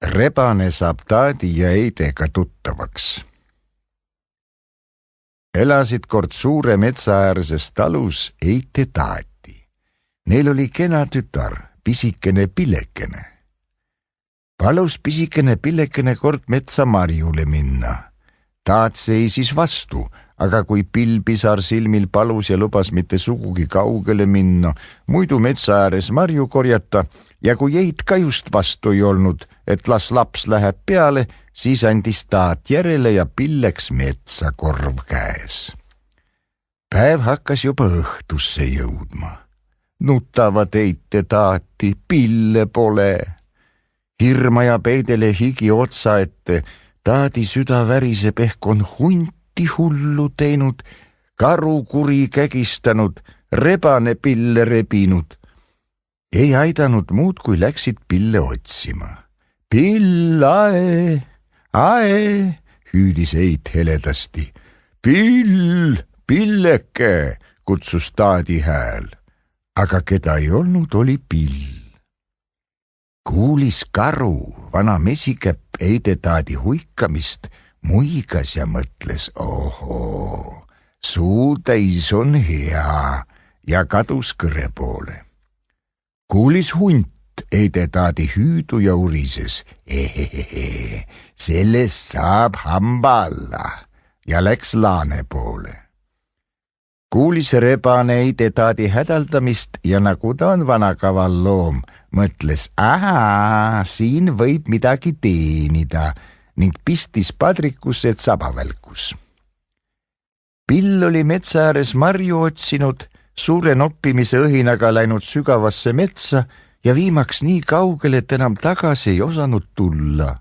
Rebane saab taadi ja Eidega tuttavaks. Elasid kord suure metsaäärses talus Eit ja taati. Neil oli kena tütar, pisikene Pillekene. Palus pisikene Pillekene kord metsa marjule minna. Taat seisis vastu, aga kui Pill pisar silmil palus ja lubas mitte sugugi kaugele minna, muidu metsa ääres marju korjata, ja kui Eit ka just vastu ei olnud, et las laps läheb peale, siis andis taat järele ja Pill läks metsa korv käes. Päev hakkas juba õhtusse jõudma. Nutavad Eit ja taati, Pille pole. Hirma ja peidele higi otsa ette, taadi süda väriseb, ehk on hunti hullu teinud, karu kuri kägistanud, rebane Pille rebinud. Ei aidanud muud, kui läksid Pille otsima. Pill, ae, hüüdis Eit heledasti. Pill, Pilleke, kutsus taadi hääl, aga keda ei olnud, oli Pill. Kuulis karu, vana mesikäpp Eide taadi huikamist, muigas ja mõtles, ohoo, suutäis on hea, ja kadus kõre poole. Kuulis hunt Eide taadi hüüdu ja urises, sellest saab hamba alla, ja läks laane poole. Kuulis rebane Eide taadi hädaldamist ja nagu ta on vanakaval loom, mõtles, siin võib midagi teenida ning pistis padrikusse, et saba välkus. Pill oli metsa ääres marju otsinud, suure noppimise õhinaga läinud sügavasse metsa ja viimaks nii kaugele, et enam tagasi ei osanud tulla.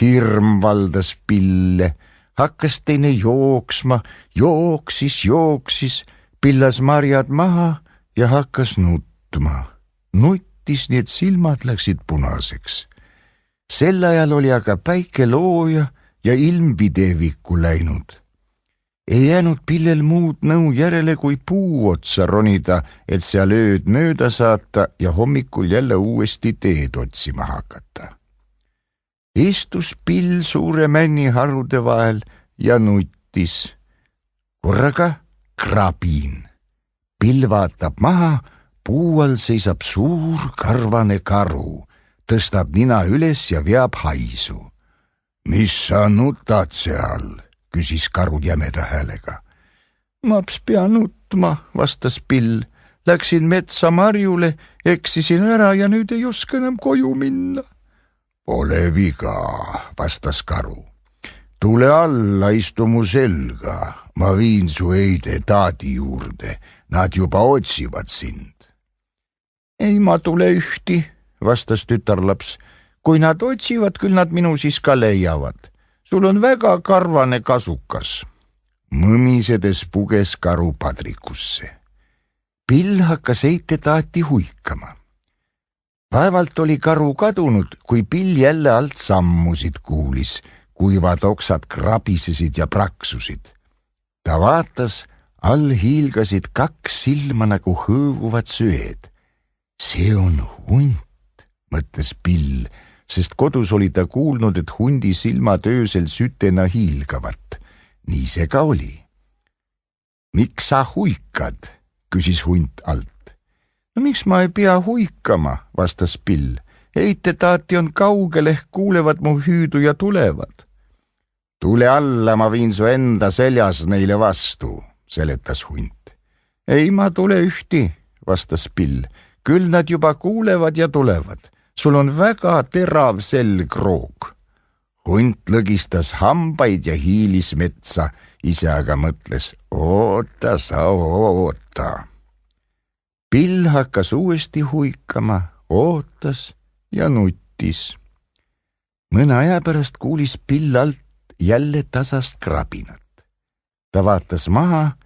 Hirm valdas Pille, hakkas teine jooksma, jooksis, pillas marjad maha ja hakkas nutma. Nuttis nii, et silmad läksid punaseks. Sel ajal oli aga päike looja ja ilm videvikku läinud. Ei jäänud Pillel muud nõu järele, kui puu otsa ronida, et seal ööd mööda saata ja hommikul jälle uuesti teed otsima hakata. Istus Pill suure männiharude vahel ja nuttis. Korraga krabin. Pill vaatab maha, puu all seisab suur karvane karu, tõstab nina üles ja veab haisu. Mis sa nutad seal? Küsis karu jämeda häälega. Maps pea nutma, vastas Pill. Läksin metsa marjule, eksisin ära ja nüüd ei oska enam koju minna. Pole viga, vastas karu. Tule alla, istu mu selga. Ma viin su Eide taadi juurde. Nad juba otsivad sind. Ei ma tule ühti, vastas tütarlaps. Kui nad otsivad, küll nad minu siis ka leiavad. Sul on väga karvane kasukas. Mõmisedes puges karu padrikusse. Pill hakkas Eite taati huikama. Vaevalt oli karu kadunud, kui Pill jälle alt sammusid kuulis, kuivad oksad krabisesid ja praksusid. Ta vaatas, all hiilgasid kaks silma nagu hõõguvad söed. See on hunt, mõtles Pill, sest kodus oli ta kuulnud, et hundi silmad öösel sütena hiilgavat. Nii see ka oli. Miks sa huikad? Küsis hunt alt. No miks ma ei pea huikama, vastas Pill. Eite taati on kaugel, ehk kuulevad mu hüüdu ja tulevad. Tule alla, ma viin su enda seljas neile vastu, seletas hunt. Ei ma tule ühti, vastas Pill. Küll nad juba kuulevad ja tulevad. Sul on väga terav selgroog. Hunt lõgistas hambaid ja hiilis metsa, ise aga mõtles, oota sa, oota. Pill hakkas uuesti huikama, ootas ja nuttis. Mõne aja pärast kuulis Pill alt jälle tasast krabinat. Ta vaatas maha,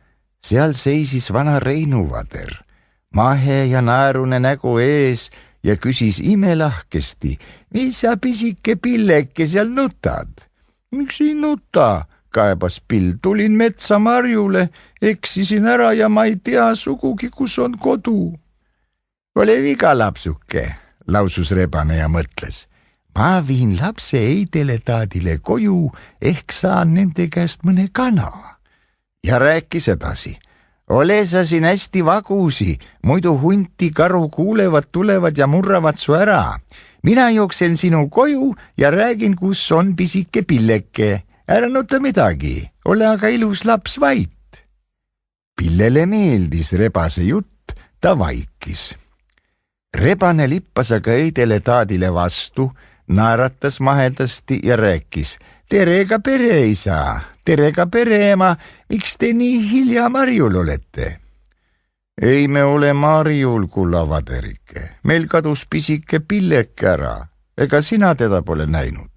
seal seisis vana Reinuvader, mahe ja naerune nägu ees, ja küsis imelahkesti, mis sa pisike Pilleke seal nutad? Miks ei nuta, kaebas Pill, tulin metsa marjule, eksisin ära ja ma ei tea sugugi, kus on kodu. Ole viga, lapsuke, lausus rebane ja mõtles. ma viin lapse Eidele taadile koju, ehk saan nende käest mõne kana. Ja rääkis edasi. Ole sa siin hästi vagusi, muidu hunti karu kuulevad, tulevad ja murravad su ära. Mina jooksen sinu koju ja räägin, kus on pisike Pilleke. Ära nuta midagi, ole aga ilus laps vait. Pillele meeldis rebase jutt, ta vaikis. Rebane lippas aga Eidele taadile vastu, naeratas maheldasti ja rääkis. Tere ka pereisa, tere ka pereema, miks te nii hilja marjul olete? Ei me ole marjul, kulla Vaderike. Meil kadus pisike Pilleke ära, ega sina teda pole näinud.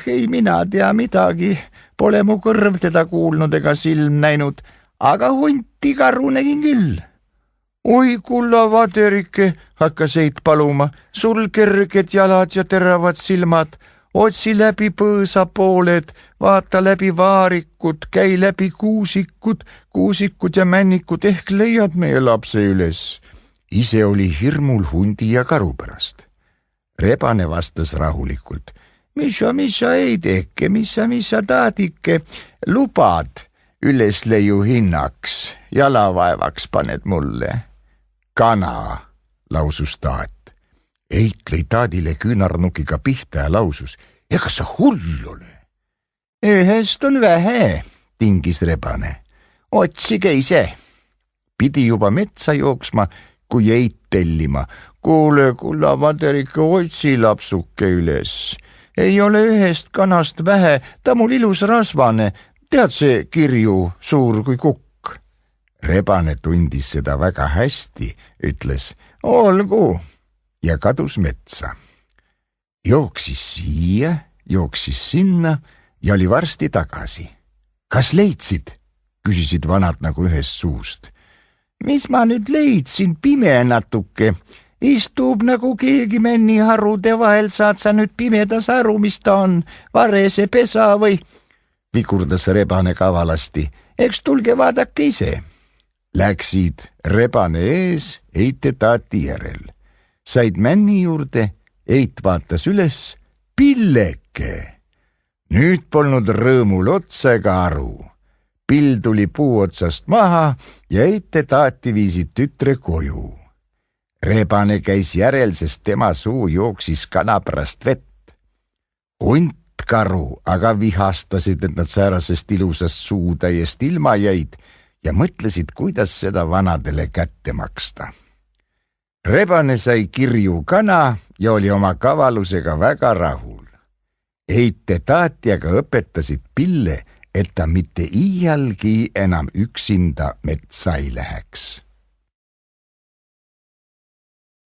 Ei mina tea midagi, pole mu kõrv teda kuulnud ega silm näinud, aga hunti karu nägin küll. Oi, kulla Vaderike, hakkas Eit paluma, sul kerged jalad ja teravad silmad, otsi läbi põõsapooled, vaata läbi vaarikud, käi läbi kuusikud ja männikud, ehk leiad meie lapse üles. Ise oli hirmul hundi ja karu pärast. Rebane vastas rahulikult. Missa Eideke, missa taadike, lubad ülesleiu hinnaks, jalavaevaks paned mulle. Kana, lausus taat. Eit lõi taadile küünarnukiga pihta ja lausus. Ega sa hull ole? Ühest on vähe, tingis rebane. Otsige ise. Pidi juba metsa jooksma, kui Eit tellima. Kuule, kulla Vaderike, otsi lapsuke üles. Ei ole ühest kanast vähe, ta mul ilus rasvane. Tead see kirju, suur kui kukk? Rebane tundis seda väga hästi, ütles, olgu, ja kadus metsa. Jooksis siia, jooksis sinna ja oli varsti tagasi. Kas leidsid? Küsisid vanad nagu ühest suust. Mis ma nüüd leidsin, pime natuke. Istub nagu keegi männiharude vahel, saad sa nüüd pimedas aru, mis ta on, varese pesa või? Vikurdas rebane kavalasti. Eks tulge vaadake ise. Läksid rebane ees, Eit ja taati järel. Said männi juurde, Eit vaatas üles, Pilleke. Nüüd polnud rõõmul otsa ega aru. Pill tuli puu otsast maha ja Eit ja taati viisid tütre koju. Rebane käis järel, sest tema suu jooksis kana pärast vett. Hunt karu aga vihastasid, et nad säärasest ilusast suu täiesti ilma jäid ja mõtlesid, kuidas seda vanadele kätte maksta. Rebane sai kirju kana ja oli oma kavalusega väga rahul. Eit ja taati aga õpetasid Pille, et ta mitte iialgi enam üksinda metsa ei läheks.